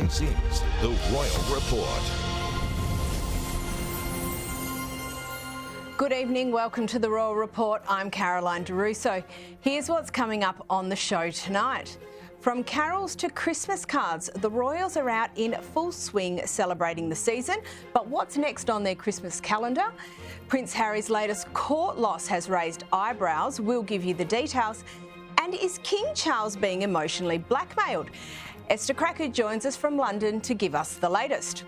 behind the scenes, the Royal Report. Good evening, welcome to the Royal Report. I'm Caroline DeRusso. Here's what's coming up on the show tonight. From carols to Christmas cards, the Royals are out in full swing celebrating the season. But what's next on their Christmas calendar? Prince Harry's latest court loss has raised eyebrows. We'll give you the details. And is King Charles being emotionally blackmailed? Esther Cracker joins us from London to give us the latest.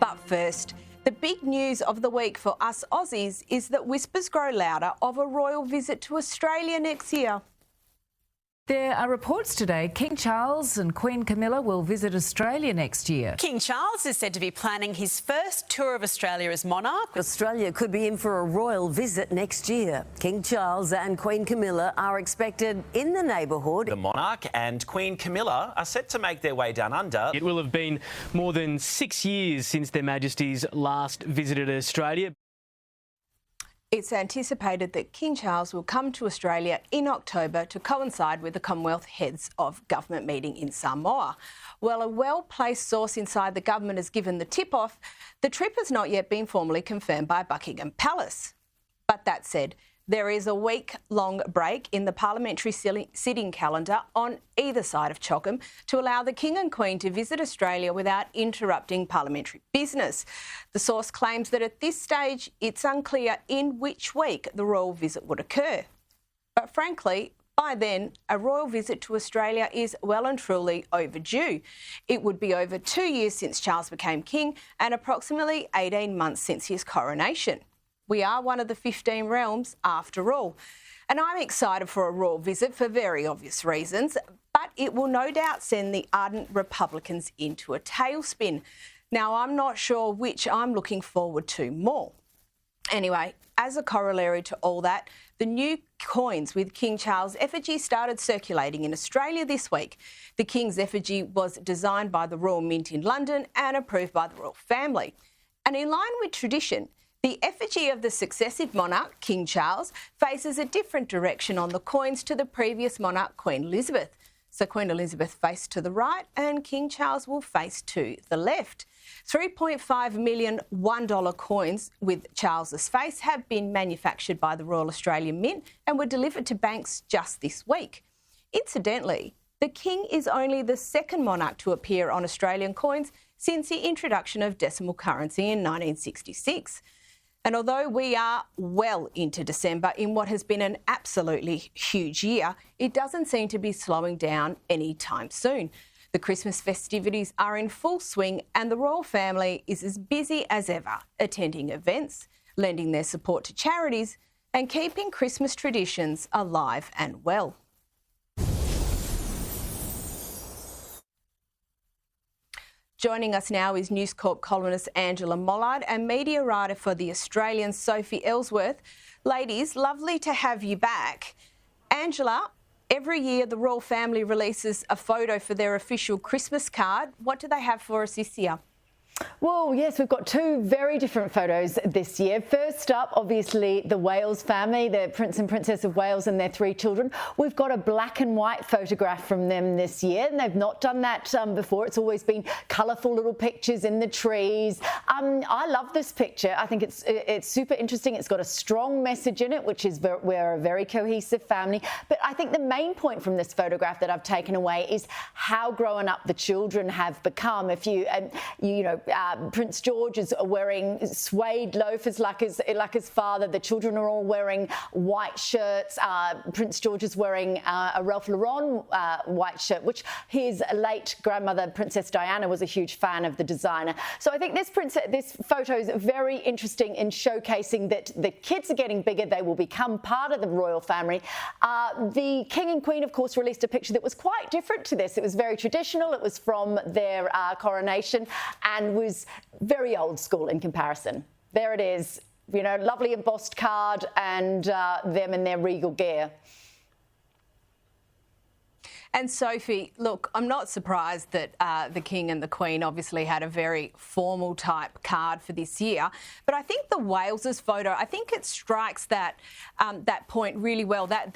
But first, the big news of the week for us Aussies is that whispers grow louder of a royal visit to Australia next year. There are reports today King Charles and Queen Camilla will visit Australia next year. King Charles is said to be planning his first tour of Australia as monarch. Australia could be in for a royal visit next year. King Charles and Queen Camilla are expected in the neighbourhood. The monarch and Queen Camilla are set to make their way down under. It will have been more than 6 years since Their Majesties last visited Australia. It's anticipated that King Charles will come to Australia in October to coincide with the Commonwealth Heads of Government meeting in Samoa. Well, a well-placed source inside the government has given the tip-off. The trip has not yet been formally confirmed by Buckingham Palace. But that said, there is a week-long break in the parliamentary sitting calendar on either side of Chockham to allow the King and Queen to visit Australia without interrupting parliamentary business. The source claims that at this stage it's unclear in which week the royal visit would occur. But frankly, by then, a royal visit to Australia is well and truly overdue. It would be over 2 years since Charles became king and approximately 18 months since his coronation. We are one of the 15 realms after all. And I'm excited for a royal visit for very obvious reasons, but it will no doubt send the ardent Republicans into a tailspin. Now, I'm not sure which I'm looking forward to more. Anyway, as a corollary to all that, the new coins with King Charles' effigy started circulating in Australia this week. The King's effigy was designed by the Royal Mint in London and approved by the royal family. And in line with tradition, the effigy of the successive monarch, King Charles, faces a different direction on the coins to the previous monarch, Queen Elizabeth. So Queen Elizabeth faced to the right and King Charles will face to the left. 3.5 million $1 coins with Charles's face have been manufactured by the Royal Australian Mint and were delivered to banks just this week. Incidentally, the King is only the second monarch to appear on Australian coins since the introduction of decimal currency in 1966. And although we are well into December in what has been an absolutely huge year, it doesn't seem to be slowing down anytime soon. The Christmas festivities are in full swing and the royal family is as busy as ever, attending events, lending their support to charities and keeping Christmas traditions alive and well. Joining us now is News Corp columnist Angela Mollard and media writer for The Australian, Sophie Ellsworth. Ladies, lovely to have you back. Angela, every year the royal family releases a photo for their official Christmas card. What do they have for us this year? Well, yes, we've got two very different photos this year. First up, obviously, the Wales family, the Prince and Princess of Wales and their 3 children. We've got a black and white photograph from them this year, and they've not done that before. It's always been colourful little pictures in the trees. I love this picture. I think it's super interesting. It's got a strong message in it, which is we're a very cohesive family. But I think the main point from this photograph that I've taken away is how grown up the children have become. If Prince George is wearing suede loafers like his father. The children are all wearing white shirts. Prince George is wearing a Ralph Lauren white shirt, which his late grandmother, Princess Diana, was a huge fan of the designer. So I think this photo is very interesting in showcasing that the kids are getting bigger. They will become part of the royal family. The King and Queen, of course, released a picture that was quite different to this. It was very traditional. It was from their coronation and was very old school in comparison. There it is, lovely embossed card and them in their regal gear. And Sophie, look, I'm not surprised that the King and the Queen obviously had a very formal type card for this year. But I think the Wales's photo, I think it strikes that that point really well, that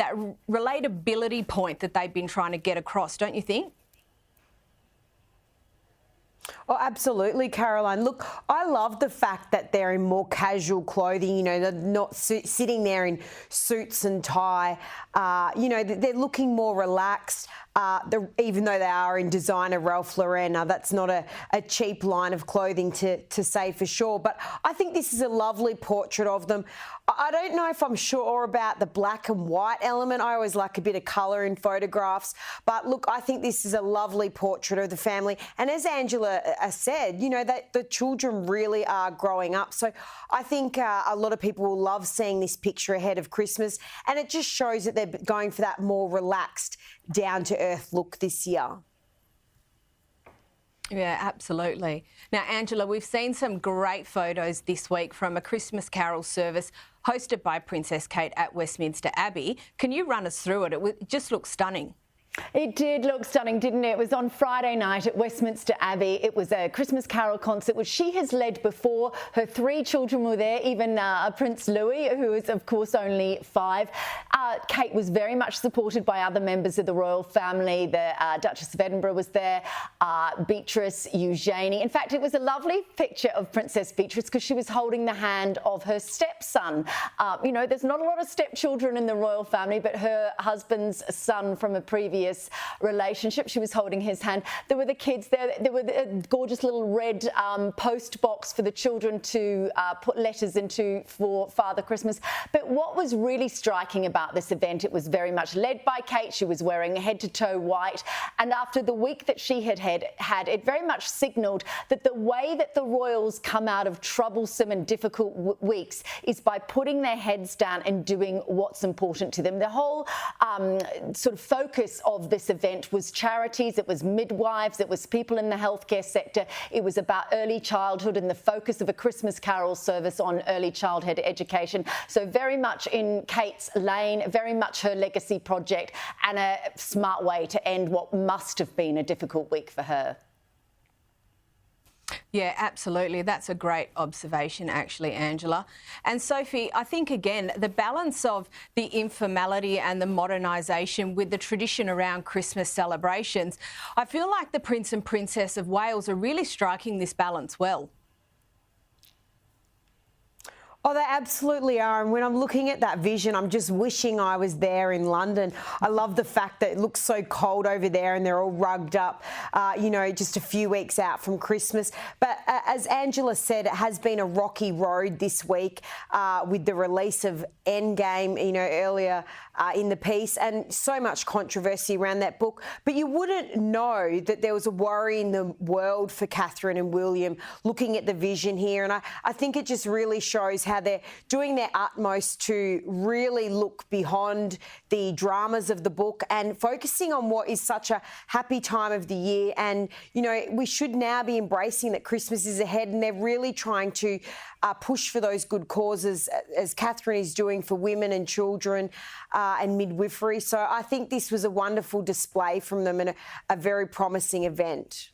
relatability point that they've been trying to get across, don't you think? Oh, absolutely, Caroline. Look, I love the fact that they're in more casual clothing. You know, they're not sitting there in suits and tie. You know, they're looking more relaxed. Even though they are in designer Ralph Lauren, that's not a cheap line of clothing to say for sure. But I think this is a lovely portrait of them. I don't know if I'm sure about the black and white element. I always like a bit of colour in photographs. But look, I think this is a lovely portrait of the family. And as Angela said, you know, that the children really are growing up. So I think a lot of people will love seeing this picture ahead of Christmas. And it just shows that they're going for that more relaxed, down-to-earth look this year. Yeah, absolutely. Now, Angela, we've seen some great photos this week from a Christmas carol service hosted by Princess Kate at Westminster Abbey. Can you run us through it? It just looks stunning. It did look stunning, didn't it? It was on Friday night at Westminster Abbey. It was a Christmas carol concert, which she has led before. Her 3 children were there, even Prince Louis, who is, of course, only 5. Kate was very much supported by other members of the royal family. The Duchess of Edinburgh was there, Beatrice, Eugenie. In fact, it was a lovely picture of Princess Beatrice because she was holding the hand of her stepson. You know, there's not a lot of stepchildren in the royal family, but her husband's son from a previous relationship, she was holding his hand. There were the kids there. There were a gorgeous little red post box for the children to put letters into for Father Christmas. But what was really striking about this event, it was very much led by Kate. She was wearing head to toe white. And after the week that she had, it very much signalled that the way that the royals come out of troublesome and difficult weeks is by putting their heads down and doing what's important to them. The whole sort of focus of this event was charities, it was midwives, it was people in the healthcare sector, it was about early childhood and the focus of a Christmas carol service on early childhood education. So very much in Kate's lane, very much her legacy project and a smart way to end what must have been a difficult week for her. Yeah, absolutely. That's a great observation, actually, Angela. And Sophie, I think, again, the balance of the informality and the modernisation with the tradition around Christmas celebrations, I feel like the Prince and Princess of Wales are really striking this balance well. Oh, they absolutely are. And when I'm looking at that vision, I'm just wishing I was there in London. I love the fact that it looks so cold over there and they're all rugged up, you know, just a few weeks out from Christmas. But as Angela said, it has been a rocky road this week with the release of Endgame, you know, earlier in the piece, and so much controversy around that book. But you wouldn't know that there was a worry in the world for Catherine and William looking at the vision here. And I think it just really shows how they're doing their utmost to really look beyond the dramas of the book and focusing on what is such a happy time of the year. And, you know, we should now be embracing that Christmas is ahead, and they're really trying to push for those good causes, as Catherine is doing for women and children and midwifery. So I think this was a wonderful display from them and a very promising event.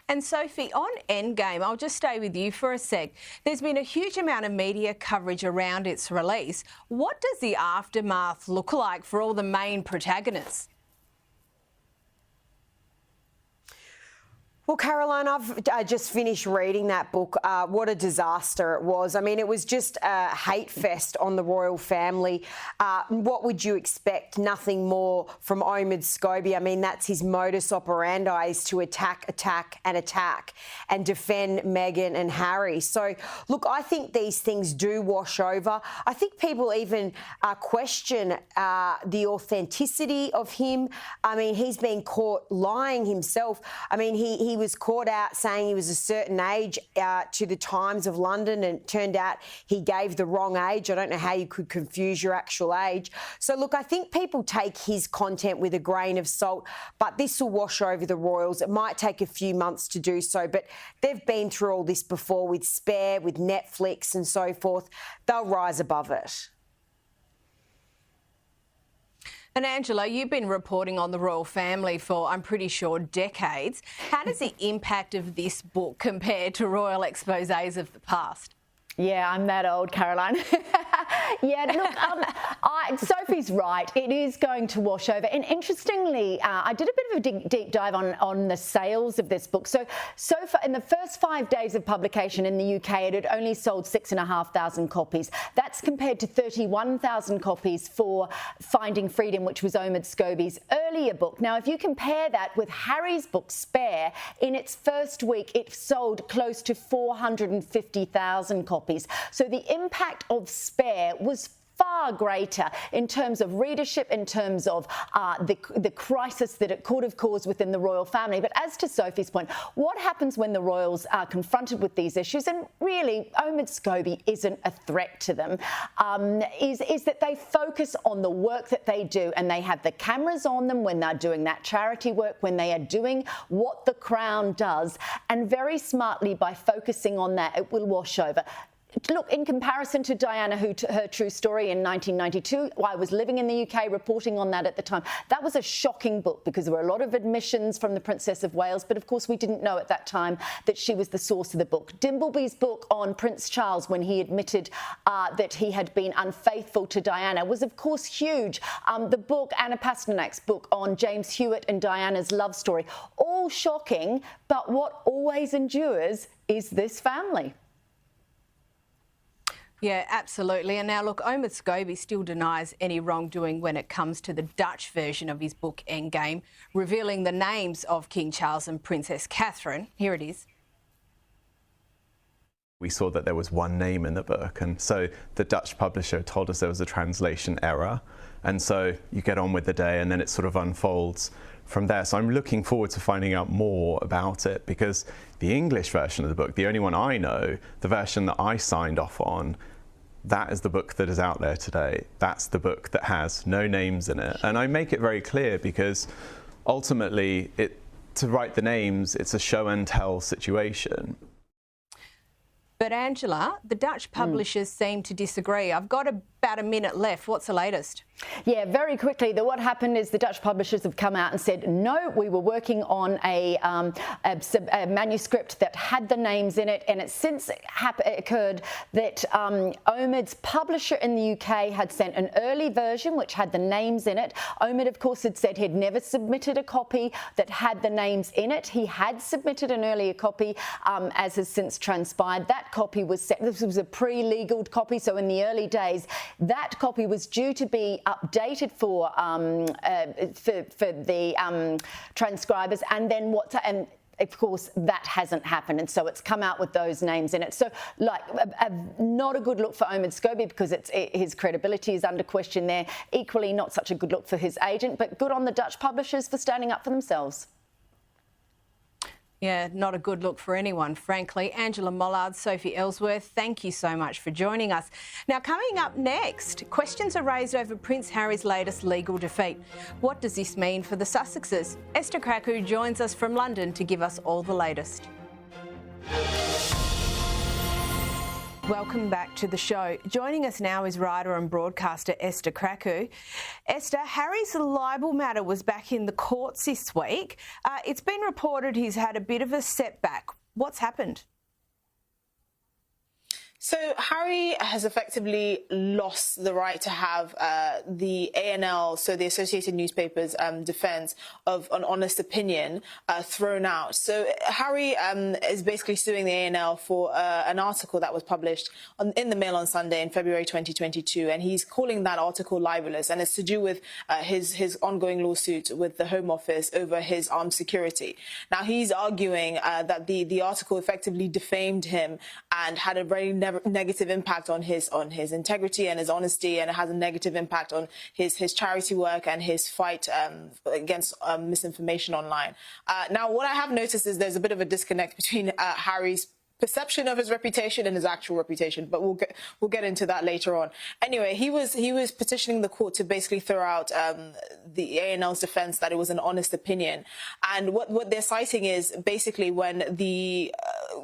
And Sophie, on Endgame, I'll just stay with you for a sec. There's been a huge amount of media coverage around its release. What does the aftermath look like for all the main protagonists? Well, Caroline, I've just finished reading that book. What a disaster it was. I mean, it was just a hate fest on the royal family. What would you expect? Nothing more from Omid Scobie. I mean, that's his modus operandi, is to attack and defend Meghan and Harry. So, look, I think these things do wash over. I think people even question the authenticity of him. I mean, he's been caught lying himself. I mean, he was caught out saying he was a certain age to the Times of London, and it turned out he gave the wrong age. I don't know how you could confuse your actual age. So, look, I think people take his content with a grain of salt, but this will wash over the royals. It might take a few months to do so, but they've been through all this before with Spare, with Netflix and so forth. They'll rise above it. And Angela, you've been reporting on the royal family for, I'm pretty sure, decades. How does the impact of this book compare to royal exposés of the past? Yeah, I'm that old, Caroline. Yeah, look, Sophie's right. It is going to wash over. And interestingly, I did a bit of a deep dive on the sales of this book. So far, in the first 5 days of publication in the UK, it had only sold 6,500 copies. That's compared to 31,000 copies for Finding Freedom, which was Omid Scobie's earlier book. Now, if you compare that with Harry's book, Spare, in its first week, it sold close to 450,000 copies. So the impact of Spare was far greater in terms of readership, in terms of the crisis that it could have caused within the royal family. But as to Sophie's point, what happens when the royals are confronted with these issues, and really Omid Scobie isn't a threat to them, is that they focus on the work that they do, and they have the cameras on them when they're doing that charity work, when they are doing what the Crown does, and very smartly, by focusing on that, it will wash over. Look, in comparison to Diana, her true story in 1992, I was living in the UK reporting on that at the time. That was a shocking book because there were a lot of admissions from the Princess of Wales, but of course we didn't know at that time that she was the source of the book. Dimbleby's book on Prince Charles, when he admitted that he had been unfaithful to Diana, was of course huge. The book, Anna Pasternak's book on James Hewitt and Diana's love story, all shocking, but what always endures is this family. Yeah, absolutely. And now, look, Omid Scobie still denies any wrongdoing when it comes to the Dutch version of his book, Endgame, revealing the names of King Charles and Princess Catherine. Here it is. We saw that there was one name in the book, and so the Dutch publisher told us there was a translation error. And so you get on with the day, and then it sort of unfolds from there. So I'm looking forward to finding out more about it, because the English version of the book, the only one I know, the version that I signed off on, that is the book that is out there today. That's the book that has no names in it. And I make it very clear because ultimately, to write the names, it's a show and tell situation. But Angela, the Dutch publishers seem to disagree. I've got about a minute left. What's the latest? Yeah, very quickly. What happened is the Dutch publishers have come out and said, no, we were working on a manuscript that had the names in it, and it since occurred that Omid's publisher in the UK had sent an early version which had the names in it. Omid, of course, had said he'd never submitted a copy that had the names in it. He had submitted an earlier copy, as has since transpired. That copy was set, this was a pre-legal copy, so in the early days, that copy was due to be updated for the transcribers, and then of course, that hasn't happened, and so it's come out with those names in it. So, like, not a good look for Omid Scobie because his credibility is under question there. Equally, not such a good look for his agent, but good on the Dutch publishers for standing up for themselves. Yeah, not a good look for anyone, frankly. Angela Mollard, Sophie Ellsworth, thank you so much for joining us. Now, coming up next, questions are raised over Prince Harry's latest legal defeat. What does this mean for the Sussexes? Esther Kraku joins us from London to give us all the latest. Welcome back to the show. Joining us now is writer and broadcaster Esther Kraku. Esther, Harry's libel matter was back in the courts this week. It's been reported he's had a bit of a setback. What's happened? So Harry has effectively lost the right to have the ANL, so the Associated Newspapers, defence of an honest opinion thrown out. So Harry is basically suing the ANL for an article that was published in the Mail on Sunday in February 2022, and he's calling that article libelous, and it's to do with his ongoing lawsuit with the Home Office over his armed security. Now, he's arguing that the article effectively defamed him and had a very negative impact on his integrity and his honesty, and it has a negative impact on his charity work and his fight against misinformation online. Now, what I have noticed is there's a bit of a disconnect between Harry's perception of his reputation and his actual reputation, but we'll get into that later on. Anyway, he was petitioning the court to basically throw out the ANL's defense that it was an honest opinion, and what they're citing is basically when the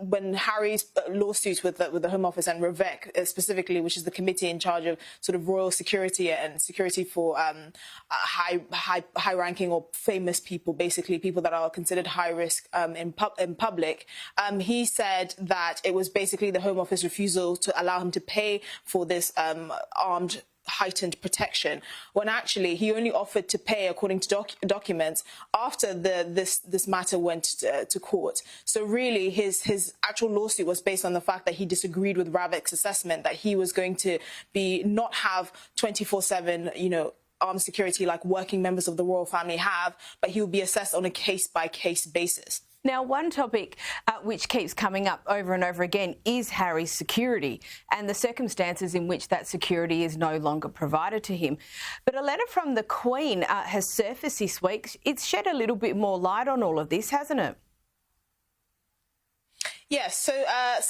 when Harry's lawsuits with the Home Office and REVEC specifically, which is the committee in charge of sort of royal security and security for high-ranking or famous people, basically people that are considered high risk in public, he said that it was basically the Home Office refusal to allow him to pay for this armed heightened protection, when actually he only offered to pay according to documents after this matter went to court. So really his actual lawsuit was based on the fact that he disagreed with RAVEC's assessment that he was going to not have 24/7 armed security like working members of the royal family have, but he would be assessed on a case-by-case basis. Now, one topic which keeps coming up over and over again is Harry's security and the circumstances in which that security is no longer provided to him. But a letter from the Queen has surfaced this week. It's shed a little bit more light on all of this, hasn't it? Yes, so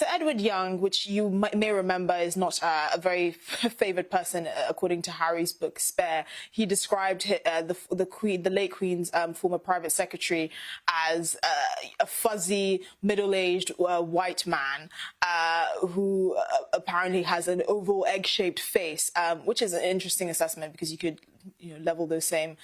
Edward Young, which you may remember is not a very favoured person according to Harry's book Spare, he described the late Queen's former private secretary as a fuzzy, middle-aged white man who apparently has an oval egg-shaped face, which is an interesting assessment because you could level those same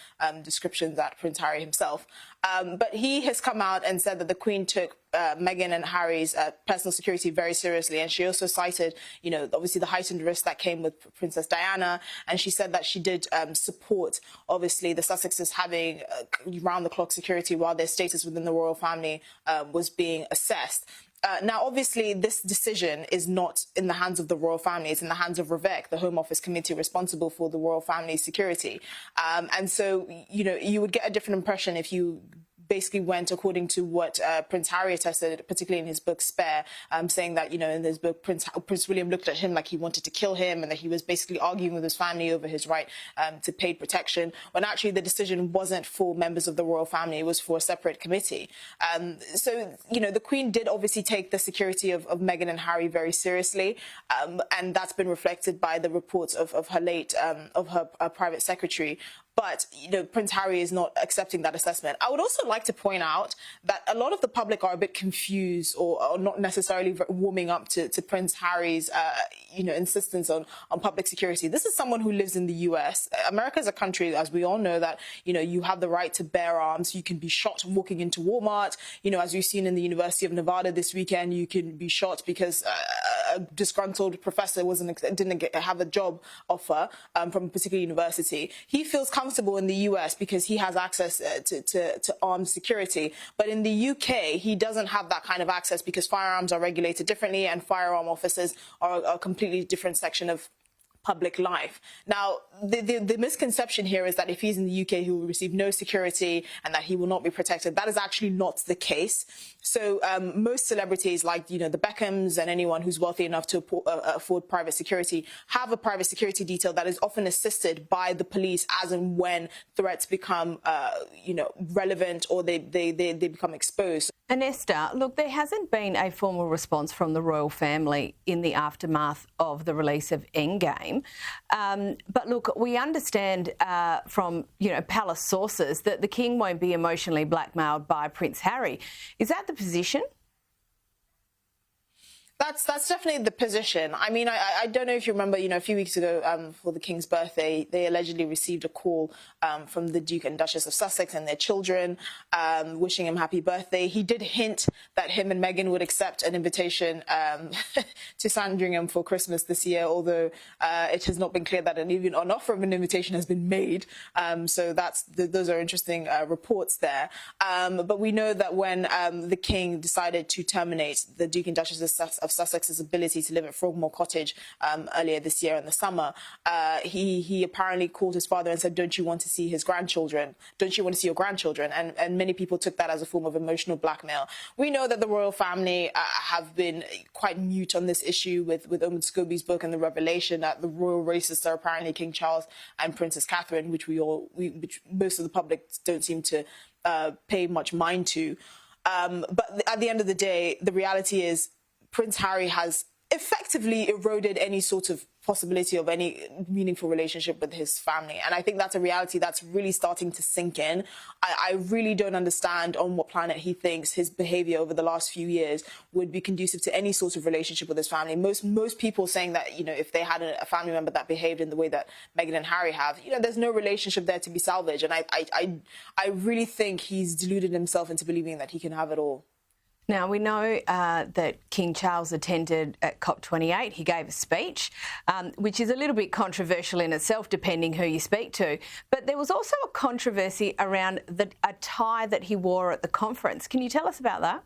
descriptions at Prince Harry himself. But he has come out and said that the Queen took Meghan and Harry's personal security very seriously, and she also cited, obviously the heightened risk that came with Princess Diana, and she said that she did support, obviously, the Sussexes having round-the-clock security while their status within the royal family was being assessed. Now, obviously, this decision is not in the hands of the royal family. It's in the hands of REVEC, the Home Office committee responsible for the royal family's security. And so, you would get a different impression if you basically went according to what Prince Harry attested, particularly in his book Spare, saying that, in his book, Prince William looked at him like he wanted to kill him and that he was basically arguing with his family over his right to paid protection, when actually the decision wasn't for members of the royal family, it was for a separate committee. So, the Queen did obviously take the security of Meghan and Harry very seriously, and that's been reflected by the reports of her private secretary. But, Prince Harry is not accepting that assessment. I would also like to point out that a lot of the public are a bit confused or not necessarily warming up to Prince Harry's, insistence on public security. This is someone who lives in the US. America is a country, as we all know, that, you have the right to bear arms. You can be shot walking into Walmart. As we've seen in the University of Nevada this weekend, you can be shot because a disgruntled professor didn't have a job offer from a particular university. He feels comfortable in the US because he has access to armed security. But in the UK, he doesn't have that kind of access because firearms are regulated differently and firearm officers are a completely different section of public life. Now, the misconception here is that if he's in the UK, he will receive no security and that he will not be protected. That is actually not the case. So most celebrities like, the Beckhams and anyone who's wealthy enough to afford private security have a private security detail that is often assisted by the police as and when threats become, relevant or they become exposed. And Esther, look, there hasn't been a formal response from the royal family in the aftermath of the release of Endgame. But look, we understand from, palace sources that the King won't be emotionally blackmailed by Prince Harry. Is that the position? That's definitely the position. I mean, I don't know if you remember, a few weeks ago for the King's birthday, they allegedly received a call from the Duke and Duchess of Sussex and their children wishing him happy birthday. He did hint that him and Meghan would accept an invitation to Sandringham for Christmas this year, although it has not been clear that even an offer of an invitation has been made. So those are interesting reports there. But we know that when the King decided to terminate the Duke and Duchess of Sussex's ability to live at Frogmore Cottage earlier this year in the summer, he apparently called his father and said, "Don't you want to see his grandchildren? Don't you want to see your grandchildren?" And many people took that as a form of emotional blackmail. We know that the royal family have been quite mute on this issue with Omid Scobie's book and the revelation that the royal racists are apparently King Charles and Princess Catherine, which which most of the public don't seem to pay much mind to. But at the end of the day, the reality is Prince Harry has effectively eroded any sort of possibility of any meaningful relationship with his family. And I think that's a reality that's really starting to sink in. I really don't understand on what planet he thinks his behavior over the last few years would be conducive to any sort of relationship with his family. Most people saying that, if they had a family member that behaved in the way that Meghan and Harry have, there's no relationship there to be salvaged. And I really think he's deluded himself into believing that he can have it all. Now, we know that King Charles attended at COP28. He gave a speech, which is a little bit controversial in itself, depending who you speak to. But there was also a controversy around a tie that he wore at the conference. Can you tell us about that?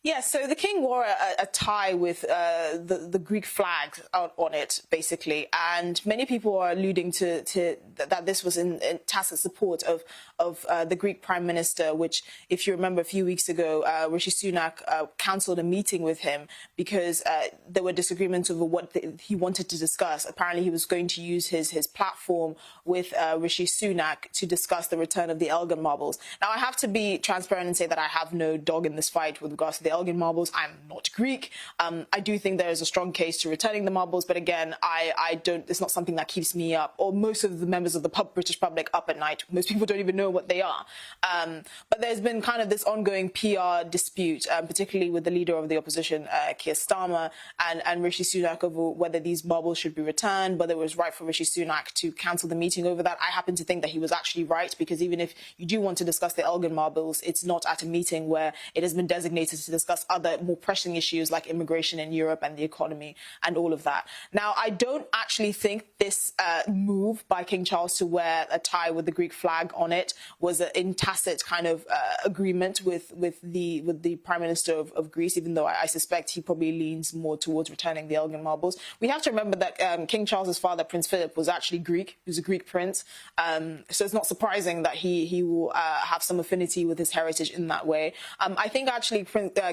Yeah, so the king wore a tie with the Greek flag on it, basically, and many people are alluding to that this was in tacit support of the Greek Prime Minister, which, if you remember, a few weeks ago, Rishi Sunak cancelled a meeting with him because there were disagreements over what he wanted to discuss. Apparently, he was going to use his platform with Rishi Sunak to discuss the return of the Elgin marbles. Now, I have to be transparent and say that I have no dog in this fight with regards to the Elgin marbles. I'm not Greek. I do think there is a strong case to returning the marbles, but again, I don't. It's not something that keeps me up, or most of the members of the British public, up at night. Most people don't even know what they are. But there's been kind of this ongoing PR dispute, particularly with the leader of the opposition, Keir Starmer, and Rishi Sunak, over whether these marbles should be returned, whether it was right for Rishi Sunak to cancel the meeting over that. I happen to think that he was actually right, because even if you do want to discuss the Elgin marbles, it's not at a meeting where it has been designated to discuss other more pressing issues like immigration in Europe and the economy and all of that. Now, I don't actually think this move by King Charles to wear a tie with the Greek flag on it was in tacit kind of agreement with the Prime Minister of Greece, even though I suspect he probably leans more towards returning the Elgin marbles. We have to remember that King Charles's father, Prince Philip, was actually Greek. He was a Greek prince. So it's not surprising that he will have some affinity with his heritage in that way. I think actually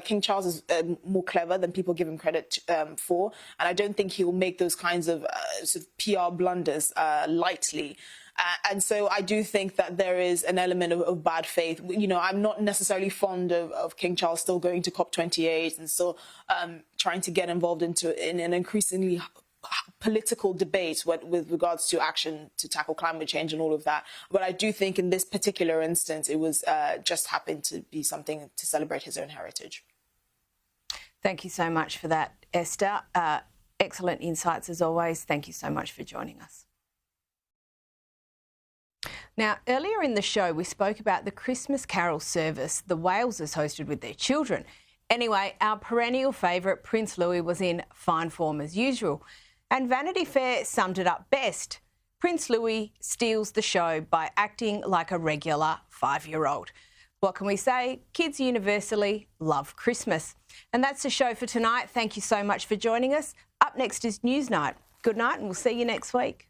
King Charles is more clever than people give him credit for, and I don't think he will make those kinds of sort of PR blunders lightly. And so I do think that there is an element of bad faith. I'm not necessarily fond of King Charles still going to COP28 and still trying to get involved in an increasingly political debate with regards to action to tackle climate change and all of that. But I do think in this particular instance, it was just happened to be something to celebrate his own heritage. Thank you so much for that, Esther. Excellent insights as always. Thank you so much for joining us. Now, earlier in the show, we spoke about the Christmas Carol service the Walesers hosted with their children. Anyway, our perennial favourite, Prince Louis, was in fine form as usual. And Vanity Fair summed it up best. Prince Louis steals the show by acting like a regular 5-year-old. What can we say? Kids universally love Christmas. And that's the show for tonight. Thank you so much for joining us. Up next is Newsnight. Good night, and we'll see you next week.